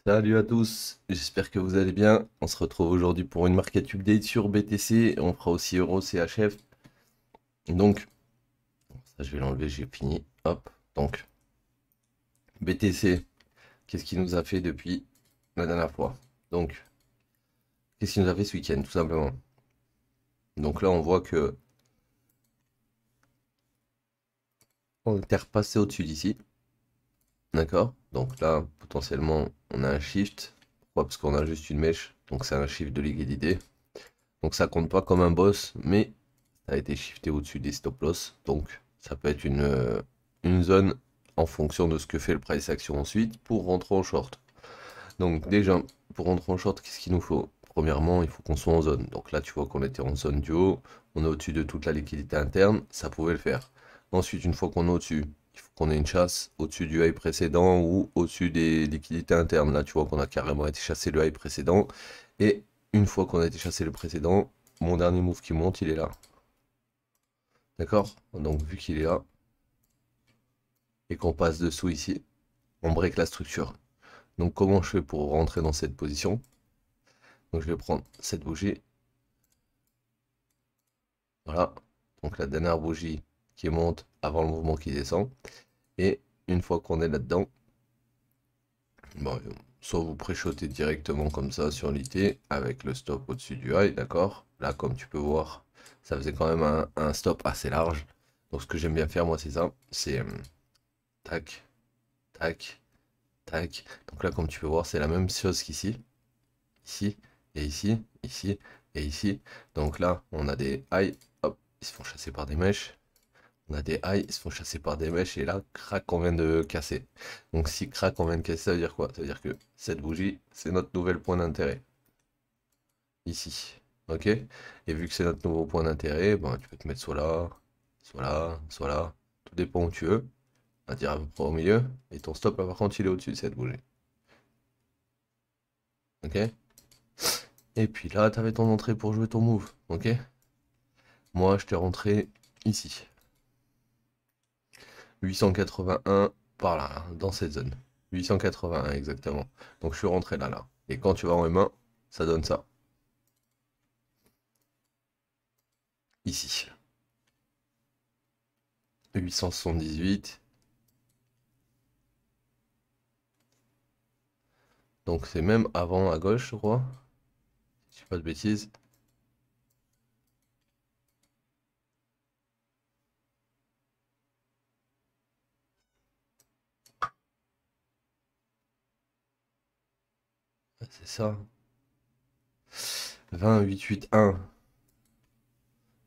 Salut à tous, j'espère que vous allez bien. On se retrouve aujourd'hui pour une market update sur BTC. On fera aussi Euro CHF. Donc, ça je vais l'enlever, j'ai fini. Hop, donc BTC, qu'est-ce qu'il nous a fait depuis la dernière fois? Donc, qu'est-ce qu'il nous a fait ce week-end, tout simplement? Donc là, on voit que on était repassé au-dessus d'ici. D'accord? Donc là, potentiellement, on a un shift. Pourquoi? Parce qu'on a juste une mèche. Donc c'est un shift de liquidité. Donc ça compte pas comme un boss, mais ça a été shifté au-dessus des stop loss. Donc ça peut être une zone en fonction de ce que fait le price action ensuite pour rentrer en short. Donc déjà, pour rentrer en short, qu'est-ce qu'il nous faut? Premièrement, il faut qu'on soit en zone. Donc là, tu vois qu'on était en zone du haut, on est au-dessus de toute la liquidité interne, ça pouvait le faire. Ensuite, une fois qu'on est au-dessus, il faut qu'on ait une chasse au-dessus du high précédent ou au-dessus des liquidités internes. Là, tu vois qu'on a carrément été chassé le high précédent. Et une fois qu'on a été chassé le précédent, mon dernier move qui monte, il est là. D'accord? Donc vu qu'il est là et qu'on passe dessous ici, on break la structure. Donc comment je fais pour rentrer dans cette position? Donc je vais prendre cette bougie. Voilà. Donc la dernière bougie qui monte avant le mouvement qui descend. Et une fois qu'on est là-dedans, bon, soit vous préchotez directement comme ça sur l'IT avec le stop au-dessus du high, d'accord? Là, comme tu peux voir, ça faisait quand même un stop assez large. Donc ce que j'aime bien faire, moi, c'est ça. C'est tac, tac, tac. Donc là, comme tu peux voir, c'est la même chose qu'ici. Ici, et ici, ici, et ici. Donc là, on a des highs, hop, ils se font chasser par des mèches. On a des highs, ils se font chasser par des mèches. Et là, crac, on vient de casser. Donc si crac, on vient de casser, ça veut dire quoi? Ça veut dire que cette bougie, c'est notre nouvel point d'intérêt. Ici. Ok? Et vu que c'est notre nouveau point d'intérêt, ben, tu peux te mettre soit là, soit là, soit là. Tout dépend où tu veux. On va dire à peu près au milieu. Et ton stop, là, par contre, il est au-dessus de cette bougie. Ok? Et puis là, tu avais ton entrée pour jouer ton move. Ok? Moi, je t'ai rentré ici. 881 par là, hein, dans cette zone. 881 exactement. Donc je suis rentré là, là. Et quand tu vas en M1, ça donne ça. Ici. 878. Donc c'est même avant à gauche, je crois. Si je dis pas de bêtises. C'est ça. 20881.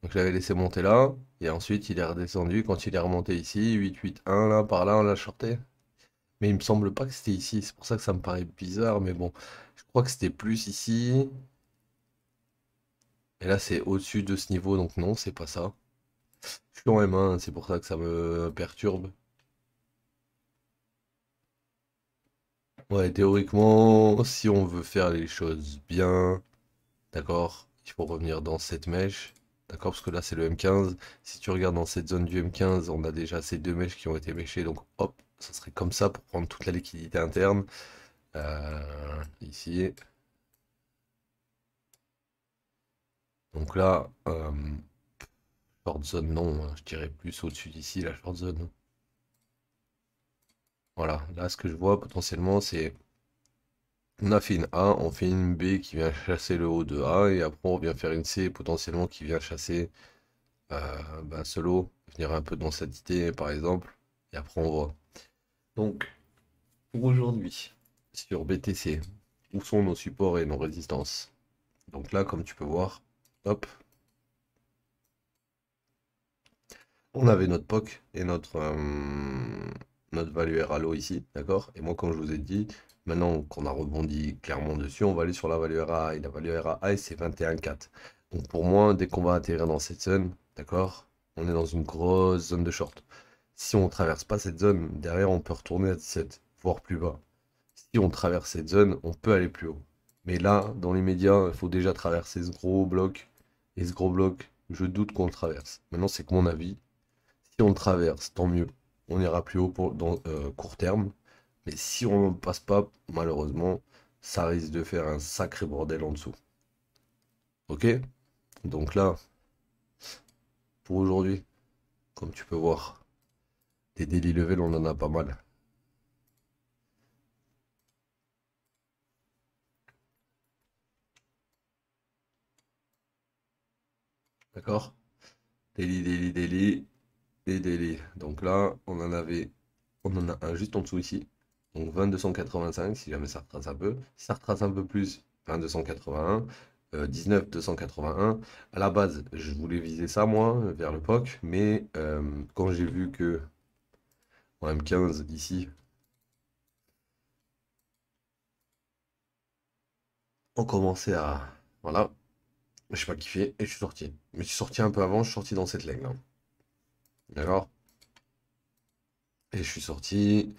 Donc je l'avais laissé monter là. Et ensuite il est redescendu quand il est remonté ici. 881 là, par là, on l'a shorté. Mais il me semble pas que c'était ici. C'est pour ça que ça me paraît bizarre. Mais bon, je crois que c'était plus ici. Et là, c'est au-dessus de ce niveau, donc non, c'est pas ça. Je suis en M1, c'est pour ça que ça me perturbe. Ouais, théoriquement, si on veut faire les choses bien, d'accord, il faut revenir dans cette mèche, d'accord, parce que là, c'est le M15. Si tu regardes dans cette zone du M15, on a déjà ces deux mèches qui ont été méchées, donc hop, ça serait comme ça pour prendre toute la liquidité interne. Ici. Donc là, short zone, non, hein, je dirais plus au-dessus d'ici, la short zone. Voilà, là, ce que je vois potentiellement, c'est on a fait une A, on fait une B qui vient chasser le haut de A, et après on vient faire une C potentiellement qui vient chasser ce lot, venir un peu dans cette idée par exemple, et après on voit. Donc, pour aujourd'hui, sur BTC, où sont nos supports et nos résistances? Donc là, comme tu peux voir, hop, on avait notre POC et notre value R à l'eau ici, d'accord? Et moi, comme je vous ai dit, maintenant qu'on a rebondi clairement dessus, on va aller sur la value RA. Et la value RA, c'est 21,4. Donc pour moi, dès qu'on va atterrir dans cette zone, d'accord? On est dans une grosse zone de short. Si on ne traverse pas cette zone, derrière, on peut retourner à 17, voire plus bas. Si on traverse cette zone, on peut aller plus haut. Mais là, dans les médias, il faut déjà traverser ce gros bloc. Et ce gros bloc, je doute qu'on le traverse. Maintenant, c'est que mon avis. Si on le traverse, tant mieux. On ira plus haut dans court terme. Mais si on ne passe pas, malheureusement, ça risque de faire un sacré bordel en dessous. Ok? Donc là, pour aujourd'hui, comme tu peux voir, des daily level, on en a pas mal. D'accord? Daily, daily, daily et daily. Donc là, on en a un juste en dessous ici. Donc 2285, si jamais ça retrace un peu. Si ça retrace un peu plus, 2281, 19281. À la base, je voulais viser ça, moi, vers le POC, mais quand j'ai vu que en M15 ici, on commençait à. Voilà, je sais pas kiffé et je suis sorti. Mais je suis sorti un peu avant, je suis sorti dans cette lane là. D'accord? Et je suis sorti.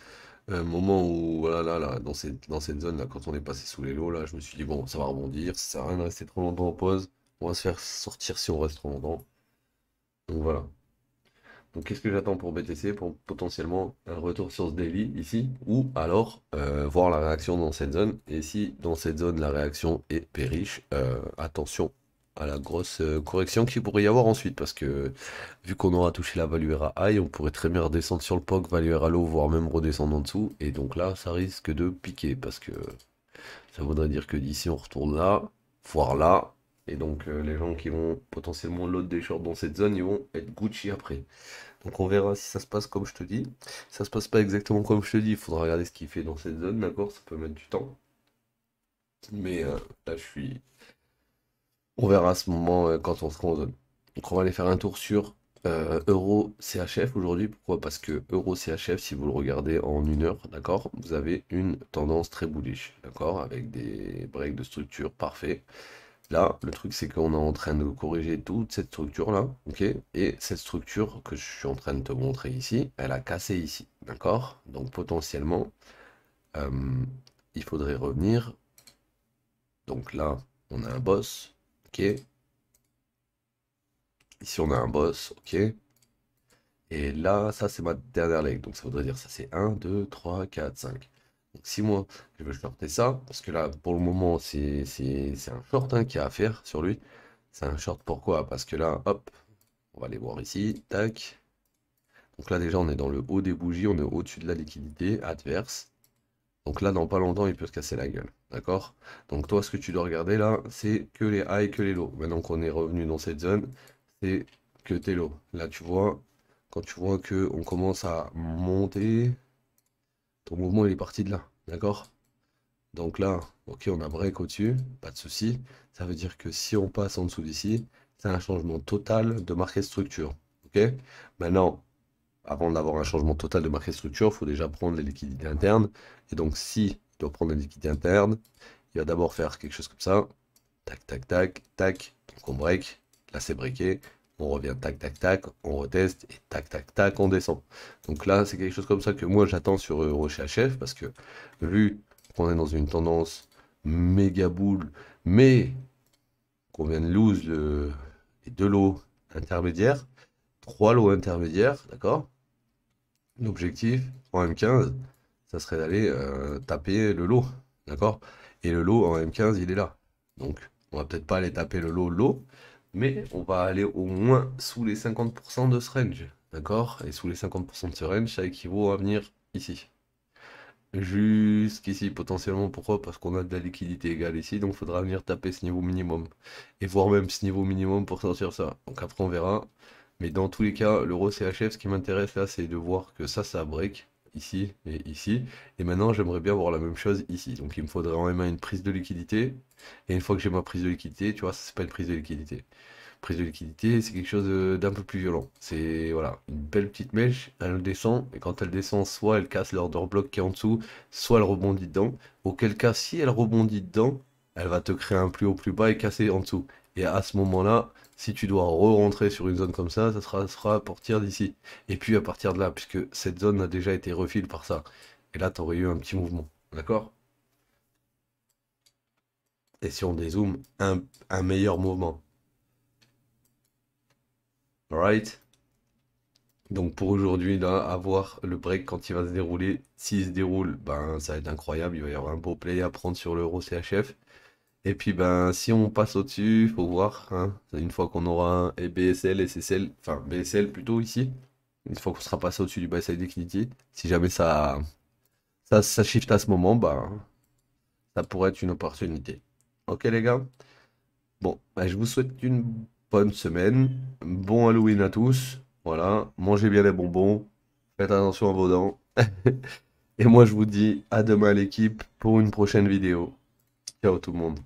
Moment où, voilà, là, dans cette zone là, quand on est passé sous les lots, là, je me suis dit, bon, ça va rebondir, ça sert à rien de rester trop longtemps en pause. On va se faire sortir si on reste trop longtemps. Donc voilà. Donc qu'est-ce que j'attends pour BTC? Pour potentiellement un retour sur ce daily ici, ou alors voir la réaction dans cette zone. Et si dans cette zone la réaction est périche, attention à la grosse correction qu'il pourrait y avoir ensuite, parce que vu qu'on aura touché la Valuera High, on pourrait très bien redescendre sur le POC, Valuera Low, voire même redescendre en dessous. Et donc là, ça risque de piquer, parce que ça voudrait dire que d'ici on retourne là, voire là. Et donc les gens qui vont potentiellement load des shorts dans cette zone, ils vont être Gucci après. Donc on verra si ça se passe comme je te dis. Si ça se passe pas exactement comme je te dis, il faudra regarder ce qu'il fait dans cette zone, d'accord? Ça peut mettre du temps. Mais là, je suis. On verra à ce moment quand on sera en zone. Donc on va aller faire un tour sur Euro CHF aujourd'hui. Pourquoi? Parce que Euro CHF, si vous le regardez en une heure, d'accord, vous avez une tendance très bullish, d'accord, avec des breaks de structure parfaits. Là, le truc, c'est qu'on est en train de corriger toute cette structure-là, ok? Et cette structure que je suis en train de te montrer ici, elle a cassé ici, d'accord? Donc potentiellement, euh, il faudrait revenir. Donc là, on a un boss, ok? Ici, on a un boss, ok? Et là, ça, c'est ma dernière leg. Donc ça voudrait dire ça, c'est un, 2, 3, 4, 5. Donc si moi, je veux shorter ça, parce que là, pour le moment, c'est un short hein, qu'il y a à faire sur lui. C'est un short pourquoi? Parce que là, hop, on va aller voir ici, tac. Donc là déjà on est dans le haut des bougies, on est au-dessus de la liquidité adverse. Donc là dans pas longtemps il peut se casser la gueule, d'accord? Donc toi ce que tu dois regarder là, c'est que les highs, que les lows. Maintenant qu'on est revenu dans cette zone, c'est que tes lows. Là tu vois, quand tu vois que on commence à monter, ton mouvement il est parti de là, d'accord? Donc là, ok on a break au-dessus, pas de souci. Ça veut dire que si on passe en dessous d'ici, c'est un changement total de marqué de structure. Ok? Maintenant, avant d'avoir un changement total de marqué structure, il faut déjà prendre les liquidités internes. Et donc, si il doit prendre les liquidités internes, il va d'abord faire quelque chose comme ça. Tac, tac, tac, tac. Donc, on break. Là, c'est breaké. On revient, tac, tac, tac. On reteste. Et tac, tac, tac, on descend. Donc là, c'est quelque chose comme ça que moi, j'attends sur EuroCHF. Parce que vu qu'on est dans une tendance méga boule, mais qu'on vient de lose les deux lots intermédiaires, trois lots intermédiaires, d'accord? L'objectif en M15, ça serait d'aller taper le lot, d'accord? Et le lot en M15, il est là. Donc, on va peut-être pas aller taper le lot, mais on va aller au moins sous les 50% de ce range, d'accord? Et sous les 50% de ce range, ça équivaut à venir ici. Jusqu'ici, potentiellement, pourquoi? Parce qu'on a de la liquidité égale ici, donc il faudra venir taper ce niveau minimum. Et voire même ce niveau minimum pour sortir ça. Donc après, on verra. Mais dans tous les cas, l'euro CHF, ce qui m'intéresse là, c'est de voir que ça break ici et ici. Et maintenant, j'aimerais bien voir la même chose ici. Donc il me faudrait en même une prise de liquidité. Et une fois que j'ai ma prise de liquidité, tu vois, ça c'est pas une prise de liquidité. Prise de liquidité, c'est quelque chose d'un peu plus violent. C'est voilà, une belle petite mèche, elle descend, et quand elle descend, soit elle casse l'order block qui est en dessous, soit elle rebondit dedans. Auquel cas, si elle rebondit dedans, elle va te créer un plus haut plus bas et casser en dessous. Et à ce moment-là, si tu dois re-rentrer sur une zone comme ça sera à partir d'ici. Et puis à partir de là, puisque cette zone a déjà été refill par ça. Et là, tu aurais eu un petit mouvement. D'accord? Et si on dézoome, un meilleur mouvement. Alright? Donc pour aujourd'hui, là, à voir le break quand il va se dérouler. S'il se déroule, ben ça va être incroyable. Il va y avoir un beau play à prendre sur l'Euro CHF. Et puis ben si on passe au-dessus, faut voir, hein. Une fois qu'on aura et BSL, SSL, enfin BSL plutôt ici. Une fois qu'on sera passé au-dessus du buy-side equity. Si jamais ça shift à ce moment, bah ça pourrait être une opportunité. Ok les gars? Bon, bah, je vous souhaite une bonne semaine. Bon Halloween à tous. Voilà, mangez bien les bonbons. Faites attention à vos dents. Et moi, je vous dis à demain l'équipe pour une prochaine vidéo. Ciao tout le monde.